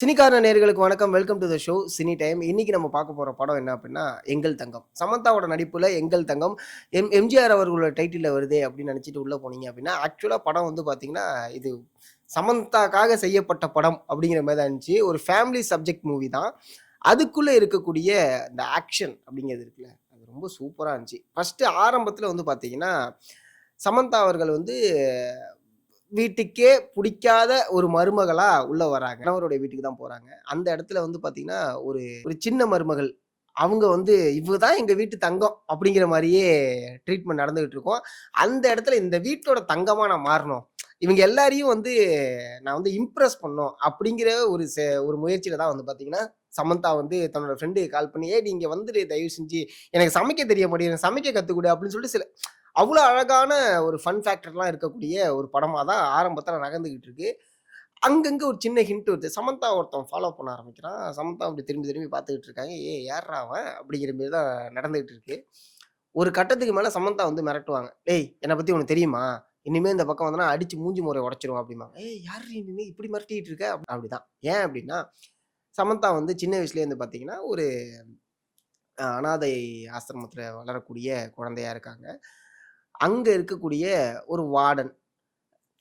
சினிக்காரன நேயர்களுக்கு வணக்கம். Welcome to the show cine time. இன்னைக்கு நம்ம பார்க்க போற படம் என்ன அப்டின்னா, எங்கள் தங்கம். சமந்தாவோட நடிப்புல எங்கள் தங்கம். எம்ஜிஆர் அவர்களோட டைட்டில்ல வருதே அப்டின்னு நெனச்சுட்டு உள்ள போனீங்க அப்டின்னா, ஆக்சுவலா படம் வந்து பார்த்தீங்கன்னா, இது சமந்தாக்காக செய்யப்பட்ட படம் அப்டிங்கிற மாரி தான் இருந்துச்சு. ஒரு ஃபேமிலி சப்ஜெக்ட் மூவி தான். அதுக்குள்ள இருக்கக்கூடிய இந்த ஆக்ஷன் அப்டிங்கிறது இருக்குல்ல, அது ரொம்ப சூப்பரா இருந்துச்சு. ஃபர்ஸ்ட்டு ஆரம்பத்துல வந்து பார்த்தீங்கன்னா, சமந்தா அவர்கள் வந்து வீட்டுக்கே புடிக்காத ஒரு மருமகளா உள்ள வராங்க. கணவருடைய வீட்டுக்கு தான் போறாங்க. அந்த இடத்துல வந்து பார்த்தீங்கன்னா, ஒரு ஒரு சின்ன மருமகள். அவங்க வந்து "இவ தான் எங்க வீட்டு தங்கம்" அப்படிங்கிற மாரியே ட்ரீட்மெண்ட் நடந்துகிட்டு இருக்கும். அந்த இடத்துல இந்த வீட்டோட தங்கமா நான் மாறணும். இவங்க எல்லாரையும் வந்து நான் வந்து இம்ப்ரெஸ் பண்ணணும் அப்படிங்கிற ஒரு முயற்சியில தான் வந்து பார்த்தீங்கன்னா, சமந்தா வந்து தன்னோட ஃப்ரெண்டுக்கு கால் பண்ணி, "ஏய் நீ இங்க வந்துரு தயவு செஞ்சு. எனக்கு சமைக்க தெரிய மாட்டேங்குது. எனக்கு சமைக்க கத்துக் குடு" அப்படின்னு சொல்லிட்டு அவ்வளோ அழகான ஒரு ஃபன் ஃபேக்டர்லாம் இருக்கக்கூடிய ஒரு படமா தான் ஆரம்பத்தில நகர்ந்துகிட்டு இருக்கு. அங்கங்க ஒரு சின்ன ஹிண்ட் வருது. சமந்தா ஒருத்தன் ஃபாலோ பண்ண ஆரம்பிக்கிறான். சமந்தா அப்படி திரும்பி திரும்பி பார்த்துக்கிட்டு இருக்காங்க. "ஏய் யார்றா அவன்?" அப்படிங்கிற மாரி தான் நடந்துகிட்டு இருக்கு. ஒரு கட்டத்துக்கு மேல சமந்தா வந்து மிரட்டுவாங்க. "டேய் என்ன பத்தி உனக்கு தெரியுமா? இனிமே இந்த பக்கம் வந்தனா அடிச்சு மூஞ்சி மொறைய உடைச்சுருவேன்" அப்படிம்பாங்க. "ஏய் யார்ரி நீனு இப்படி மிரட்டிட்டு இருக்க?" அப்படிதான். ஏன் அப்படின்னா, சமந்தா வந்து சின்ன வயசுலயே வந்து பார்த்தீங்கன்னா, ஒரு அனாதை ஆசிரமத்தில வளரக்கூடிய குழந்தையா இருக்காங்க. அங்க இருக்கக்கூடிய ஒரு வார்டன்.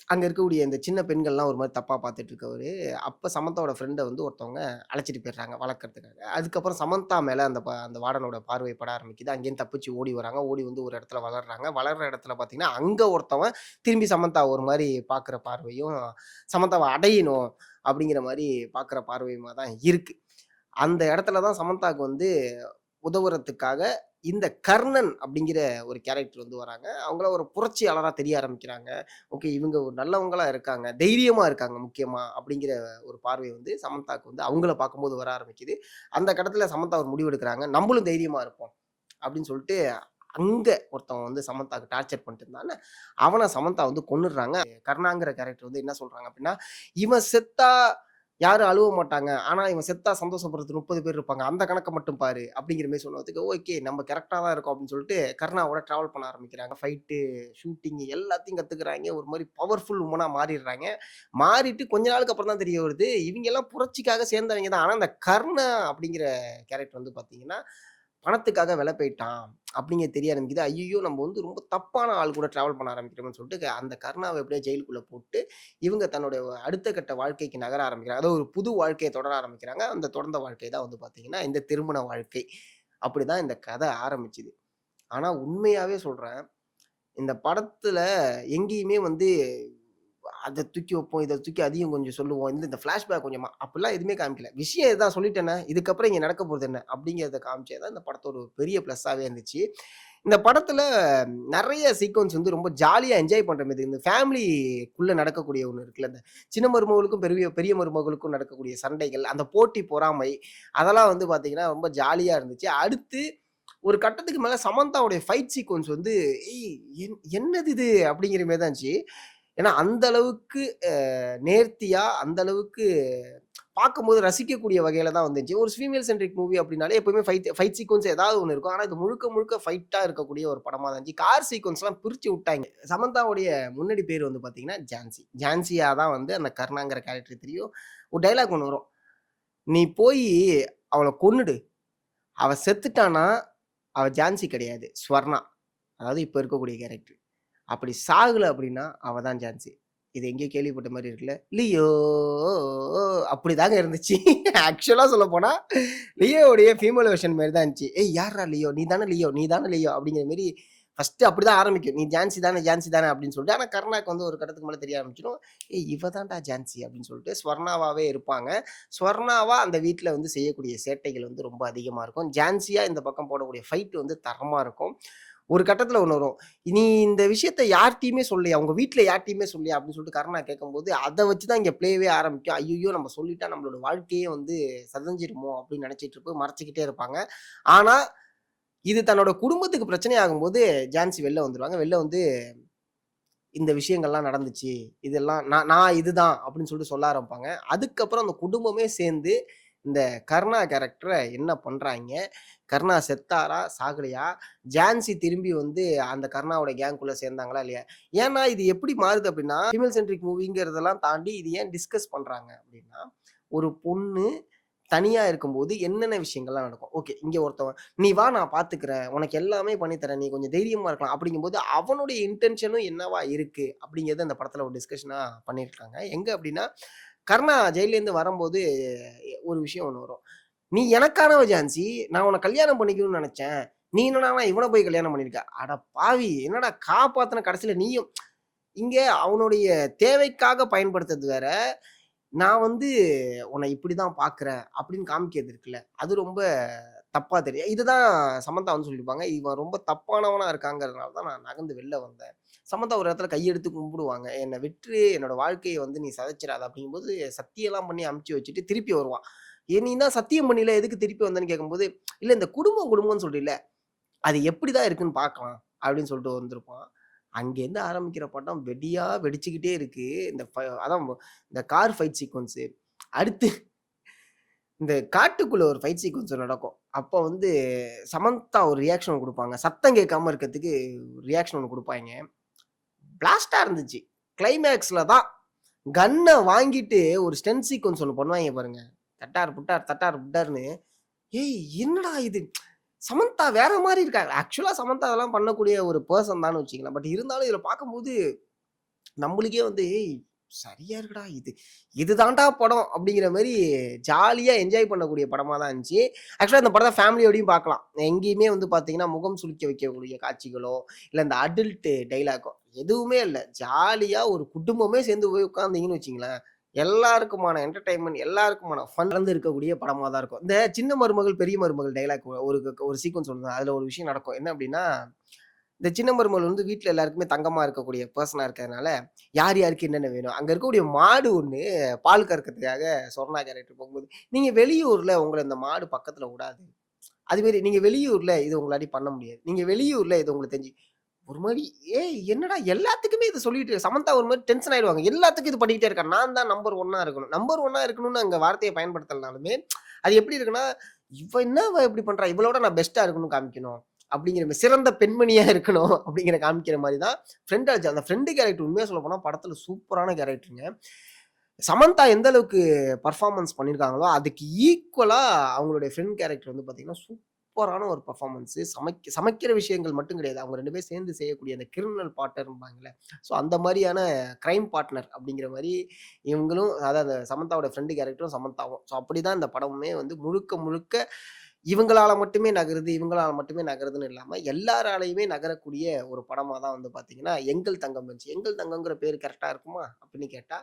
அங்க இருக்கக்கூடிய இந்த சின்ன பெண்கள்லாம் ஒரு மாரி தப்பா பார்த்துட்டு இருக்கவரு, அப்ப சமந்தாவோட ஃப்ரெண்ட வந்து ஒருத்தவங்க அழைச்சிட்டு போயிடுறாங்க வளர்க்கறதுக்காக. அதுக்கப்புறம் சமந்தா மேல அந்த வார்டனோட பார்வை பட ஆரம்பிக்குது. அங்கேருந்து தப்பிச்சு ஓடி வராங்க. ஓடி வந்து ஒரு இடத்துல வளர்றாங்க. வளர்ற இடத்துல பார்த்தீங்கன்னா, அங்க ஒருத்தவன் திரும்பி சமந்தாவ ஒரு மாரி பார்க்குற பார்வையும், சமந்தாவ அடையணும் அப்படிங்கிற மாரி பார்க்குற பார்வையுமா தான் இருக்கு. அந்த இடத்துல தான் சமந்தாவுக்கு வந்து உதவுறதுக்காக இந்த கர்ணன் அப்படிங்கிற ஒரு கேரக்டர் வந்து வராங்க. அவங்கள ஒரு புரட்சியாளரா தெரிய ஆரம்பிக்கிறாங்க. ஓகே இவங்க ஒரு நல்லவங்களா இருக்காங்க. தைரியமா இருக்காங்க முக்கியமா அப்படிங்கிற ஒரு பார்வை வந்து சமந்தாவுக்கு வந்து அவங்கள பார்க்கும்போது வர ஆரம்பிக்குது. அந்த கட்டத்துல சமந்தா ஒரு முடிவு எடுக்குறாங்க. நம்மளும் தைரியமா இருப்போம் அப்படின்னு சொல்லிட்டு அங்க ஒருத்தவன் வந்து சமந்தாவுக்கு டார்ச்சர் பண்ணிட்டு இருந்தான்ல, அவன சமந்தா வந்து கொன்னுடுறாங்க. கர்ணாங்கிற கேரக்டர் வந்து என்ன சொல்றாங்க அப்படின்னா, இவன் செத்தா யாரும் அழுவ மாட்டாங்க. ஆனா, இவன் செத்தா சந்தோஷப்படுறதுக்கு 30 பேர் இருப்பாங்க. அந்த கணக்க மட்டும் பாரு. அப்படிங்கிற மாரி சொன்னதுக்கு, ஓகே நம்ம கரெக்ட்டா தான் இருக்கோம் அப்படின்னு சொல்லிட்டு கருணாவோட டிராவல் பண்ண ஆரம்பிக்கிறாங்க. ஃபைட்டு, ஷூட்டிங் எல்லாத்தையும் கத்துக்கிறாய்ங்க. ஒரு மாரி பவர்ஃபுல் வுமனா மாறிடுறாய்ங்க. மாறிட்டு கொஞ்ச நாளுக்கு அப்புறம் தான் தெரிய வருது, இவங்க எல்லாம் புரட்சிக்காக சேர்ந்தவங்க தான். ஆனா, இந்த கர்ணா அப்படிங்கிற கேரக்டர் வந்து பார்த்தீங்கன்னா, பணத்துக்காக விலை போயிட்டான் அப்படிங்கிறது தெரிய ஆரம்பிக்குது. ஐய்யயோ! நம்ம வந்து ரொம்ப தப்பான ஆள் கூட டிராவல் பண்ண ஆரம்பிக்கிறோம்னு சொல்லிட்டு, அந்த கருணாவ எப்படியோ ஜெயிலுக்குள்ள போட்டு, இவங்க தன்னுடைய அடுத்த கட்ட வாழ்க்கைக்கு நகர ஆரம்பிக்கிறாங்க. அதாவது ஒரு புது வாழ்க்கைய தொடர ஆரம்பிக்கிறாங்க. அந்த தொடர்ந்த வாழ்க்கை தான் வந்து பார்த்தீங்கன்னா, இந்த திருமண வாழ்க்கை. அப்படிதான் இந்த கதை ஆரம்பிச்சுது. ஆனா உண்மையாவே சொல்றேன், இந்த படத்துல எங்கேயுமே வந்து அத தூக்கி வைப்போம், இத தூக்கி அதையும் கொஞ்சம் சொல்லுவோம். இந்த ஃபிளாஷ்பேக் கொஞ்சமா அப்படிலாம் எதுவுமே காமிக்கல. விஷயம் இதுதான் சொல்லிட்டேனே, இதுக்கப்புறம் இங்க நடக்க போறது என்ன? அப்படிங்கிறத காமிச்சது தான் இந்த படத்தோட ஒரு பெரிய ப்ளஸ்ஸாவே இருந்துச்சு. இந்த படத்துல நெறைய சீக்வென்ஸ் வந்து ரொம்ப ஜாலியா என்ஜாய் பண்ற மாரி இந்த ஃபேமிலிக்குள்ள நடக்கக்கூடிய ஒண்ணு இருக்குல்ல. இந்த சின்ன மருமகளுக்கும், பெரிய பெரிய மருமகளுக்கும் நடக்கக்கூடிய சண்டைகள், அந்த போட்டி, பொறாமை அதெல்லாம் வந்து பார்த்தீங்கன்னா, ரொம்ப ஜாலியா இருந்துச்சு. அடுத்து ஒரு கட்டத்துக்கு மேல சமந்தாவுடைய ஃபைட் சீக்வென்ஸ் வந்து, "ஏய் என்னது இது?" அப்படிங்கிற மாரி தான் இருந்துச்சு. ஏன்னா, அந்த அளவுக்கு நேர்த்தியா, அந்த அளவுக்கு பார்க்கும்போது ரசிக்கக்கூடிய வகையில தான் வந்துச்சு. ஒரு ஃபீமேல் சென்ட்ரிக் மூவி அப்டின்னாலே எப்பவுமே ஃபைட் சீக்வென்ஸ் ஏதாவது ஒண்ணு இருக்கும். ஆனா, இது முழுக்க முழுக்க ஃபைட்டா இருக்கக்கூடிய ஒரு படமா தான் இருந்துச்சு. கார் சீக்வென்ஸ்லாம் பிரிச்சு விட்டாய்ங்க. சமந்தாவுடைய முன்னாடி பேர் வந்து பார்த்தீங்கன்னா, ஜான்சி. ஜான்சியா தான் வந்து அந்த கர்ணாங்கிற கேரக்டர் தெரியும். ஒரு டயலாக் ஒண்ணு வரும். "நீ போயி அவள கொன்னுடு. அவ செத்துட்டான்னா, அவ ஜான்சி கிடையாது. ஸ்வர்ணா." அதாவது இப்ப இருக்கக்கூடிய கேரக்டர். அப்படி சாகல அப்படின்னா, அவ தான் ஜான்சி. இது எங்கேயோ கேள்விப்பட்ட மாரி இருக்குல்ல. லியோ அப்படிதாங்க இருந்துச்சு. ஆக்சுவலா சொல்லப்போனா, லியோவுடைய ஃபீமேல் வெர்ஷன் மாரி தான் இருந்துச்சு. "ஏய் யார்றா லியோ? நீ தானே லியோ, நீ தானே லியோ" அப்படிங்கிற மாரி ஃபர்ஸ்ட்டு அப்படிதான் ஆரம்பிக்கும். "நீ ஜான்சி தானே, ஜான்சி தானே" அப்படின்னு சொல்லிட்டு. ஆனா கருணாக்கு வந்து ஒரு கட்டத்துக்கு மேல தெரிய ஆரம்பிச்சுரும். "ஏய் இவ தான்டா ஜான்சி" அப்படின்னு சொல்லிட்டு ஸ்வர்ணாவாவே இருப்பாங்க. ஸ்வர்ணாவா அந்த வீட்ல வந்து செய்யக்கூடிய சேட்டைகள் வந்து ரொம்ப அதிகமா இருக்கும். ஜான்சியா இந்த பக்கம் போடக்கூடிய ஃபைட் வந்து தரமா இருக்கும். ஒரு கட்டத்துல ஒண்ணு வரும். "நீ இந்த விஷயத்த யார்ட்டயுமே சொல்லலையா? உங்க வீட்ல யார்ட்டயுமே சொல்லலையா?" அப்படின்னு சொல்லிட்டு கருணா கேட்கும்போது, அத வச்சு தான் இங்க ப்ளேவே ஆரம்பிக்கும். ஐய்யய்யோ! நம்ம சொல்லிட்டா நம்மளோட வாழ்க்கையே வந்து சிதஞ்சிருமோ அப்படின்னு நெனச்சிட்டு இருப்போம். மறைச்சுக்கிட்டே இருப்பாங்க. ஆனா, இது தன்னோட குடும்பத்துக்கு பிரச்சனை ஆகும்போது, ஜான்சி வெளில வந்துருவாங்க. வெளில வந்து இந்த விஷயங்கள்லாம் நடந்துச்சு. இதெல்லாம் நான் நான் இதுதான் அப்படின்னு சொல்லிட்டு சொல்ல ஆரம்பிப்பாங்க. அதுக்கப்புறம் அந்த குடும்பமே சேர்ந்து இந்த கர்ணா கேரக்டர என்ன பண்றாய்ங்க? கர்ணா செத்தாரா? சாகலையா? ஜான்சி திரும்பி வந்து அந்த கர்ணாவோட கேங்க்குள்ள சேர்ந்தாங்களா? இல்லையா? ஏன்னா இது எப்படி மாறுது அப்படின்னா, ஃபீமேல் சென்ட்ரிக் மூவிங்கிறதெல்லாம் தாண்டி இது ஏன் டிஸ்கஸ் பண்றாங்க அப்படின்னா, ஒரு பொண்ணு தனியா இருக்கும்போது என்னென்ன விஷயங்கள்லாம் நடக்கும். ஓகே, இங்க ஒருத்தவன், "நீ வா நான் பார்த்துக்கிறேன். உனக்கு எல்லாமே பண்ணி தரேன். நீ கொஞ்சம் தைரியமா இருக்கலாம்." அப்படிங்கும்போது அவனுடைய இன்டென்ஷனும் என்னவா இருக்கு அப்படிங்கிறது அந்த படத்துல ஒரு டிஸ்கஷனா பண்ணியிருக்காங்க. எங்க அப்படின்னா, கர்ணா ஜெயில்லேருந்து வரும்போது ஒரு விஷயம் ஒண்ணு வரும். "நீ எனக்கானவ ஜான்சி. நான் உன்ன கல்யாணம் பண்ணிக்கணும்னு நெனச்சேன். நீ என்னடான்னா இவன போய் கல்யாணம் பண்ணியிருக்க. அட பாவி! என்னடா காப்பாத்துன கடைசில நீயும்." இங்க அவனுடைய தேவைக்காக பயன்படுத்துறது வேற. நான் வந்து உன்னை இப்படிதான் பார்க்கிறேன் அப்படின்னு காமிக்கிறது இருக்குல்ல. அது ரொம்ப தப்பா தெரியும். இதுதான் சமந்தா வந்து சொல்லியிருப்பாங்க. இவன் ரொம்ப தப்பானவனா இருக்காங்கிறதுனால தான் நான் நகர்ந்து வெளில வந்தேன். சமந்தா ஒரு இடத்துல கையெடுத்து கும்பிடுவாங்க. "என்ன விட்டுரு. என்னோட வாழ்க்கைய வந்து நீ சிதைச்சிறாத." அப்படிங்கும்போது சத்தியம்லாம் பண்ணி அனுப்பிச்சு வச்சுட்டு திருப்பி வருவான். "நீ தான் சத்தியம் பண்ணில. எதுக்கு திருப்பி வந்தன்னு?" கேட்கும்போது, "இல்ல இந்த குடும்பம் குடும்பம்னு சொல்றீல்ல. அது எப்படிதான் இருக்குன்னு பார்க்கலாம்." அப்படின்னு சொல்லிட்டு வந்திருப்பான். அங்கேருந்து ஆரம்பிக்கிற படம் வெடியா வெடிச்சுக்கிட்டே இருக்கு. இந்த அதான் இந்த கார் ஃபைட் சீக்வென்ஸு. அடுத்து இந்த காட்டுக்குள்ள ஒரு ஃபைட் சீக்வென்ஸ் நடக்கும். அப்ப வந்து சமந்தா ஒரு ரியாக்ஷன் ஒண்ணு குடுப்பாங்க. சத்தம் கேட்காம இருக்கிறதுக்கு ரியாக்ஷன் ஒண்ணு குடுப்பாய்ங்க. பிளாஸ்ட்டா இருந்துச்சு. கிளைமேக்ஸ்ல தான் கன்ன வாங்கிட்டு ஒரு ஸ்டண்ட் சீக்வென்ஸ் ஒண்ணு பண்ணுவாய்ங்க பாருங்க. தட்டார் புட்டார், தட்டார் புட்டார்ன்னு. ஏய்! என்னடா இது? சமந்தா வேற மாரி இருக்காங்க. ஆக்சுவலா சமந்தா அதெல்லாம் பண்ணக்கூடிய ஒரு பெர்சன் தான்னு வச்சுக்கங்களேன். பட் இருந்தாலும் இதில பார்க்கும்போது நம்மளுக்கே வந்து, "ஏய்! சரியா இருக்குடா இது. இது தான்டா படம்." அப்படிங்கிற மாரி ஜாலியா என்ஜாய் பண்ணக்கூடிய படமா தான் இருந்துச்சு. ஆக்சுவலா இந்த படத்த ஃபேமிலியோடயும் பார்க்கலாம். எங்கேயுமே வந்து பார்த்தீங்கன்னா, முகம் சுளிக்க வைக்கக்கூடிய காட்சிகளோ, இல்ல இந்த அடல்ட் டயலாக்கோ எதுவுமே இல்ல. ஜாலியா ஒரு குடும்பமே சேர்ந்து போய் உட்கார்ந்தீங்கன்னு வச்சுக்கங்களேன், எல்லாருக்குமான என்டர்டெயின்மென்ட், எல்லாருக்குமான ஃபன் கலந்து இருக்கக்கூடிய படமா தான் இருக்கும். இந்த சின்ன மருமகள், பெரிய மருமகள் டயலாக் ஒரு ஒரு சீக்வென்ஸ் ஒண்ணு அதுல ஒரு விஷயம் நடக்கும். என்ன அப்படின்னா, இந்த சின்ன மருமகள் வந்து வீட்ல எல்லாருக்குமே தங்கமா இருக்கக்கூடிய பெர்சனா இருக்கிறதுனால, யார் யாருக்கு என்னென்ன வேணும். அங்க இருக்கக்கூடிய மாடு ஒண்ணு பால் கறக்கிறதுக்காக சொர்ணா கேரக்டர் போகும்போது, "நீங்க வெளியூர்ல உங்கள இந்த மாடு பக்கத்துல உடாது. அதுமாரி நீங்க வெளியூர்ல இது உங்களாட்டி பண்ண முடியாது. நீங்க வெளியூர்ல இது உங்களுக்கு தெரிஞ்சு." ஒரு மாரி, "ஏய் என்னடா எல்லாத்துக்குமே இத சொல்லிட்டு." சமந்தா ஒரு மாரி டென்ஷன் ஆயிடுவாங்க. எல்லாத்துக்கும் இது பண்ணிக்கிட்டே இருக்கா. நான் தான் நம்பர் 1 இருக்கணும். நம்பர் 1 இருக்கணும்னு அங்க வார்த்தைய பயன்படுத்தலனாலுமே, அது எப்படி இருக்குன்னா, இவ இப்படி பண்றா? இவளோட நான் பெஸ்ட்டா இருக்கணும்னு காமிக்கணும். அப்படிங்கிற மாரி சிறந்த பெண்மணியா இருக்கணும் அப்படிங்கிற காமிக்கிற மாரி தான் ஃப்ரெண்ட் ஆச்சு. அந்த ஃப்ரெண்ட் கேரக்டர் உண்மையா சொல்லப்போனா படத்துல சூப்பரான கேரக்டருங்க. சமந்தா எந்த அளவுக்கு பெர்ஃபார்மன்ஸ் பண்ணியிருக்காங்களோ, அதுக்கு ஈக்குவலா அவங்களுடைய ஃப்ரெண்ட் கேரக்டர் வந்து பார்த்தீங்கன்னா, சூப்பரான ஒரு பெர்ஃபார்மன்ஸு. சமைக்கிற விஷயங்கள் மட்டும் கிடையாது. அவங்க 2 பேரும் சேர்ந்து செய்யக்கூடிய அந்த கிரிமினல் பார்ட்னர்ம்பாங்கல்ல. ஸோ அந்த மாரியான கிரைம் பார்ட்னர் அப்படிங்கிற மாரி இவங்களும் அதாவது அந்த சமந்தாவோட ஃப்ரெண்ட் கேரக்டரும் சமந்தாவும். ஸோ அப்படிதான் இந்த படமுமே வந்து முழுக்க முழுக்க இவங்களால மட்டுமே நகருது, இவங்களால மட்டுமே நகருதுன்னு இல்லாம, எல்லாராலயுமே நகரக்கூடிய ஒரு படமா தான் வந்து பார்த்தீங்கன்னா, எங்கள் தங்கம் இருந்துச்சு. எங்கள் தங்கம்ங்கிற பேரு கரெக்ட்டா இருக்குமா? அப்படின்னு கேட்டா,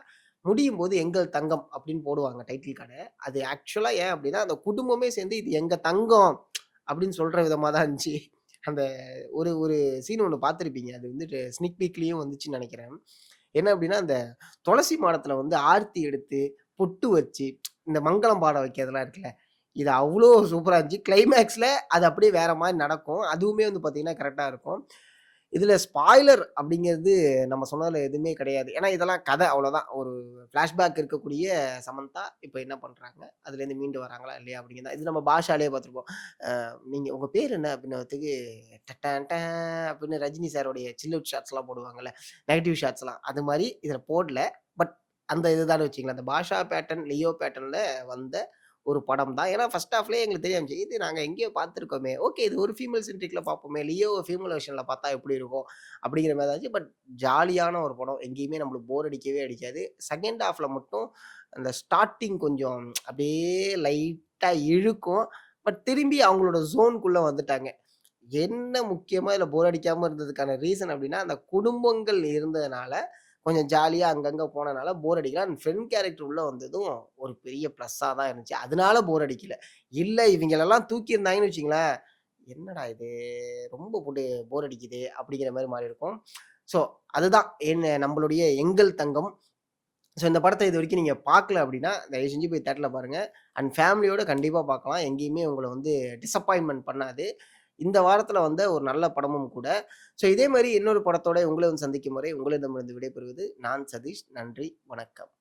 முடியும்போது எங்கள் தங்கம் அப்படின்னு போடுவாங்க டைட்டில் கார்ட. அது ஆக்சுவலா ஏன் அப்படின்னா, அந்த குடும்பமே சேர்ந்து இது எங்க தங்கம் அப்படின்னு சொல்ற விதமா தான் இருந்துச்சு. அந்த ஒரு ஒரு சீன் ஒண்ணு பார்த்திருப்பீங்க. அது வந்துட்டு ஸ்னிக் பீக்லயும் வந்துச்சுன்னு நெனைக்கிறேன். என்ன அப்படின்னா, அந்த துளசி மாடத்துல வந்து ஆர்த்தி எடுத்து, பொட்டு வச்சு, இந்த மங்களம் பாட வைக்கிறதெல்லாம் இருக்குல்ல. இது அவ்ளோ சூப்பரா இருந்துச்சு. கிளைமேக்ஸ்ல அது அப்படியே வேற மாரி நடக்கும். அதுவுமே வந்து பார்த்தீங்கன்னா, கரெக்ட்டா இருக்கும். இதுல ஸ்பாய்லர் அப்படிங்கிறது நம்ம சொன்னதுல எதுவுமே கிடையாது. ஏன்னா, இதெல்லாம் கதை அவ்வளோதான். ஒரு ஃப்ளாஷ்பேக் இருக்கக்கூடிய சமந்தா இப்ப என்ன பண்றாங்க? அதுலேருந்து மீண்டு வராங்களா? இல்லையா? அப்படிங்கிறது தான். இது நம்ம பாஷாலயே பார்த்துருப்போம். நீங்க உங்க பேர் என்ன? அப்படின்னதுக்கு டடான் டான் அப்படின்னு ரஜினி சாருடைய சில் அவுட் ஷாட்ஸ்லாம் போடுவாங்கல்ல. நெகட்டிவ் ஷாட்ஸ்லாம். அது மாரி இதுல போடல. பட் அந்த இதுதான்னு வச்சுக்கங்களேன். அந்த பாஷா பேட்டர்ன், லியோ பேட்டர்ன்ல வந்த ஒரு படம் தான். ஏன்னா ஃபர்ஸ்ட் ஹாஃப்லயே எங்களுக்கு தெரிய வந்துச்சு. இது நாங்க எங்கேயோ பார்த்துருக்கோமே. ஓகே இது ஒரு ஃபீமேல் சென்ட்ரிக்ல பார்ப்போமே. லியோ ஃபீமேல் வெர்ஷன்ல பார்த்தா எப்படி இருக்கும்? அப்படிங்கிற மாரி தான் இருந்துச்சு. பட் ஜாலியான ஒரு படம். எங்கேயுமே நம்மளுக்கு போர் அடிக்கவே அடிக்காது. செகண்ட் ஹாஃப்ல மட்டும் அந்த ஸ்டார்ட்டிங் கொஞ்சம் அப்படியே லைட்டா இழுக்கும். பட் திரும்பி அவங்களோட ஜோன்க்குள்ள வந்துட்டாங்க. என்ன முக்கியமா இதுல போர் அடிக்காம இருந்ததுக்கான ரீசன் அப்டின்னா, அந்த குடும்பங்கள் இருந்ததுனால, கொஞ்சம் ஜாலியா அங்கங்க போனனால போர் அடிக்கல. அண்ட் ஃப்ரெண்ட் கேரக்டர் உள்ள வந்ததும் ஒரு பெரிய ப்ளஸ்ஸா தான் இருந்துச்சு. அதனால போர் அடிக்கல. இல்ல இவைங்களெல்லாம் தூக்கியிருந்தாங்கன்னு வச்சுக்கங்களேன், என்னடா இது ரொம்ப போட்டு போர் அடிக்குதே! அப்படிங்கிற மாரி மாறியிருக்கும். ஸோ அதுதான் நம்மளுடைய எங்கள் தங்கம். ஸோ இந்த படத்த இதுவரைக்கும் நீங்க பார்க்கல அப்படின்னா, தயவு செஞ்சு போய் தியேட்டர்ல பாருங்க. அண்ட் ஃபேமிலியோட கண்டிப்பா பார்க்கலாம். எங்கேயுமே உங்கள வந்து டிசப்பாயின்ட்மென்ட் பண்ணாது. இந்த வாரத்துல வந்த ஒரு நல்ல படமும் கூட. ஸோ இதே மாரி இன்னொரு படத்தோட உங்களை வந்து சந்திக்கும் வரை உங்களிடமிருந்து விடைபெறுவது நான் சதீஷ். நன்றி, வணக்கம்.